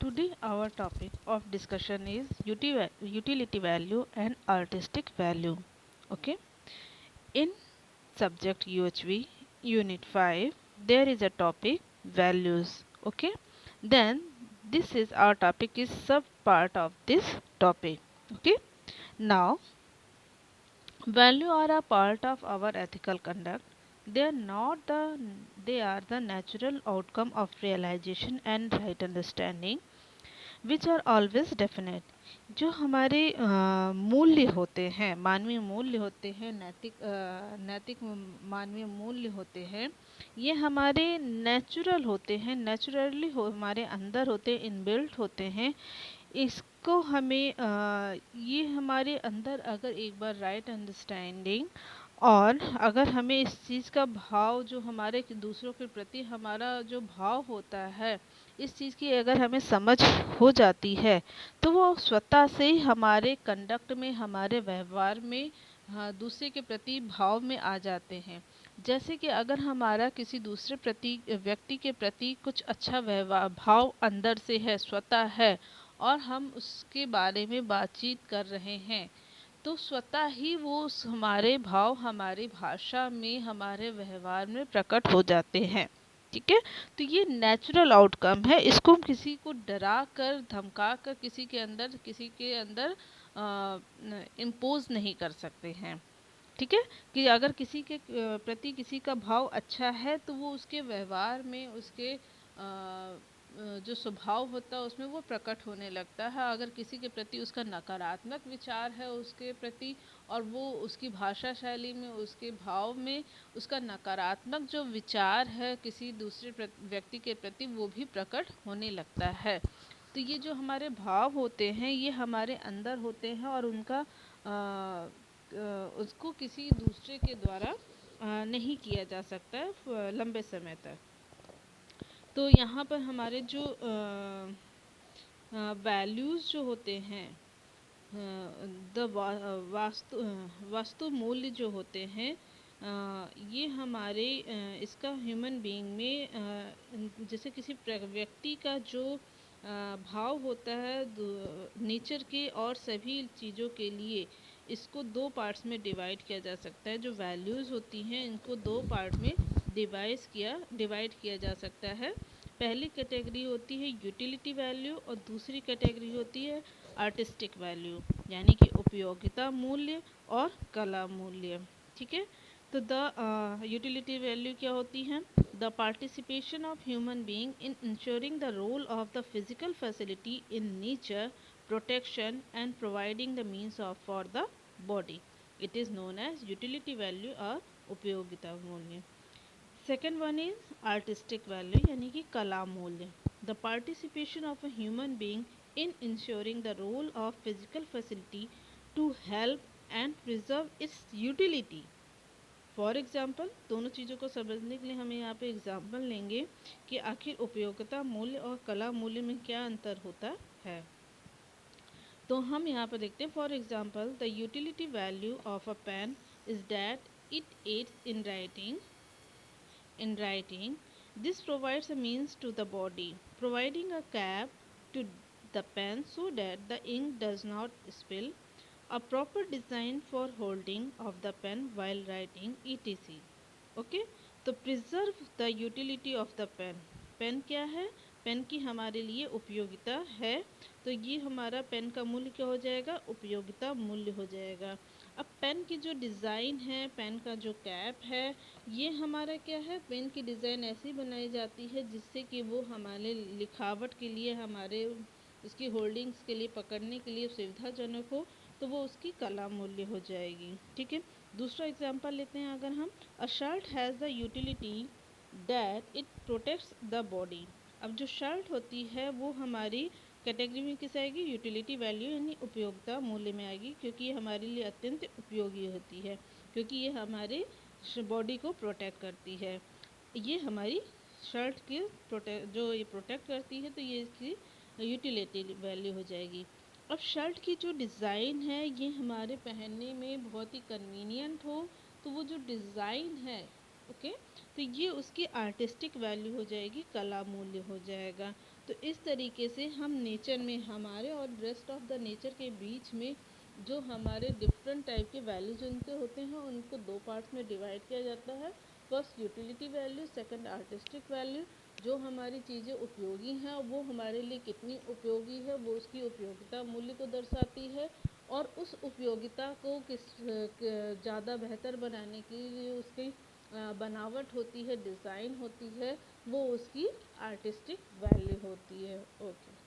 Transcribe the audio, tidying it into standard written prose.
Today our topic of discussion is utility value and artistic value. Okay. In subject UHV unit 5 there is a topic values. Okay. Then this is our topic is sub part of this topic. Okay. Now value are a part of our ethical conduct. They are the natural outcome of realization and right understanding which are always definite. जो हमारे मूल्य होते हैं, मानवीय मूल्य होते हैं, नैतिक मानवीय मूल्य होते हैं, ये हमारे नेचुरल होते हैं, नेचुरली हमारे अंदर होते हैं, इनबिल्ट होते हैं। इसको हमें ये हमारे अंदर अगर एक बार राइट अंडरस्टैंडिंग और अगर हमें इस चीज़ का भाव जो हमारे दूसरों के प्रति हमारा जो भाव होता है, इस चीज़ की अगर हमें समझ हो जाती है तो वो स्वतः से ही हमारे कंडक्ट में, हमारे व्यवहार में, हाँ, दूसरे के प्रति भाव में आ जाते हैं। जैसे कि अगर हमारा किसी दूसरे प्रति व्यक्ति के प्रति कुछ अच्छा व्यवहार भाव अंदर से है, स्वतः है, और हम उसके बारे में बातचीत कर रहे हैं तो स्वतः ही वो हमारे भाव हमारी भाषा में, हमारे व्यवहार में प्रकट हो जाते हैं। ठीक है। तो ये नेचुरल आउटकम है। इसको हम किसी को डरा कर, धमका कर किसी के अंदर इम्पोज नहीं कर सकते हैं। ठीक है। कि अगर किसी के प्रति किसी का भाव अच्छा है तो वो उसके व्यवहार में, उसके जो स्वभाव होता है उसमें वो प्रकट होने लगता है। अगर किसी के प्रति उसका नकारात्मक विचार है उसके प्रति, और वो उसकी भाषा शैली में, उसके भाव में उसका नकारात्मक जो विचार है किसी दूसरे व्यक्ति के प्रति, वो भी प्रकट होने लगता है। तो ये जो हमारे भाव होते हैं ये हमारे अंदर होते हैं और उनका उसको किसी दूसरे के द्वारा नहीं किया जा सकता है लंबे समय तक। तो यहाँ पर हमारे जो वैल्यूज़ जो होते हैं, द वास्तु मूल्य जो होते हैं, ये हमारे इसका ह्यूमन बीइंग में जैसे किसी व्यक्ति का जो भाव होता है नेचर के और सभी चीज़ों के लिए, इसको दो पार्ट्स में डिवाइड किया जा सकता है। जो वैल्यूज़ होती हैं इनको दो पार्ट में डिवाइड किया जा सकता है। पहली कैटेगरी होती है यूटिलिटी वैल्यू और दूसरी कैटेगरी होती है आर्टिस्टिक वैल्यू, यानी कि उपयोगिता मूल्य और कला मूल्य। ठीक है। तो द यूटिलिटी वैल्यू क्या होती है? The participation of human being in ensuring the role of the physical facility in nature protection and providing the means of for the body, it is known as utility value और उपयोगिता मूल्य। Second one is artistic value, यानी कि कला मूल्य। The participation of a human being in ensuring the role of physical facility to help and preserve its utility. For example, दोनों चीज़ों को समझने के लिए हमें यहाँ पे एग्जाम्पल लेंगे कि आखिर उपयोगिता मूल्य और कला मूल्य में क्या अंतर होता है। तो हम यहाँ पर देखते हैं, for example the utility value of a pen is that it aids in writing. This provides a means to the body, providing a cap to the pen so that the ink does not spill, a proper design for holding of the pen while writing, etc. Okay. तो preserve the utility of the pen. Pen क्या है? Pen की हमारे लिए उपयोगिता है, तो ये हमारा पेन का मूल्य क्या हो जाएगा? उपयोगिता मूल्य हो जाएगा। अब पेन की जो डिज़ाइन है, पेन का जो कैप है, ये हमारा क्या है? पेन की डिज़ाइन ऐसी बनाई जाती है जिससे कि वो हमारे लिखावट के लिए, हमारे उसकी होल्डिंग्स के लिए, पकड़ने के लिए सुविधाजनक हो, तो वो उसकी कला मूल्य हो जाएगी। ठीक है। दूसरा एग्जांपल लेते हैं अगर हम, a shirt has the utility that it protects the body. अब जो शर्ट होती है वो हमारी कैटेगरी में किस आएगी? यूटिलिटी वैल्यू यानी उपयोगिता मूल्य में आएगी, क्योंकि ये हमारे लिए अत्यंत उपयोगी होती है, क्योंकि ये हमारे बॉडी को प्रोटेक्ट करती है। ये हमारी शर्ट की जो ये प्रोटेक्ट करती है, तो ये इसकी यूटिलिटी वैल्यू हो जाएगी। अब शर्ट की जो डिज़ाइन है ये हमारे पहनने में बहुत ही कन्वीनियंट हो, तो वो जो डिज़ाइन है, ओके, तो ये उसकी आर्टिस्टिक वैल्यू हो जाएगी, कला मूल्य हो जाएगा। तो इस तरीके से हम नेचर में हमारे और रेस्ट ऑफ द नेचर के बीच में जो हमारे डिफरेंट टाइप के वैल्यू जिनके होते हैं उनको दो पार्ट्स में डिवाइड किया जाता है। First utility value, second artistic value. जो हमारी चीज़ें उपयोगी हैं वो हमारे लिए कितनी उपयोगी है वो उसकी उपयोगिता मूल्य को दर्शाती है, और उस उपयोगिता को किस ज़्यादा बेहतर बनाने के लिए उसकी बनावट होती है, डिज़ाइन होती है, वो उसकी आर्टिस्टिक वैल्यू होती है। ओके।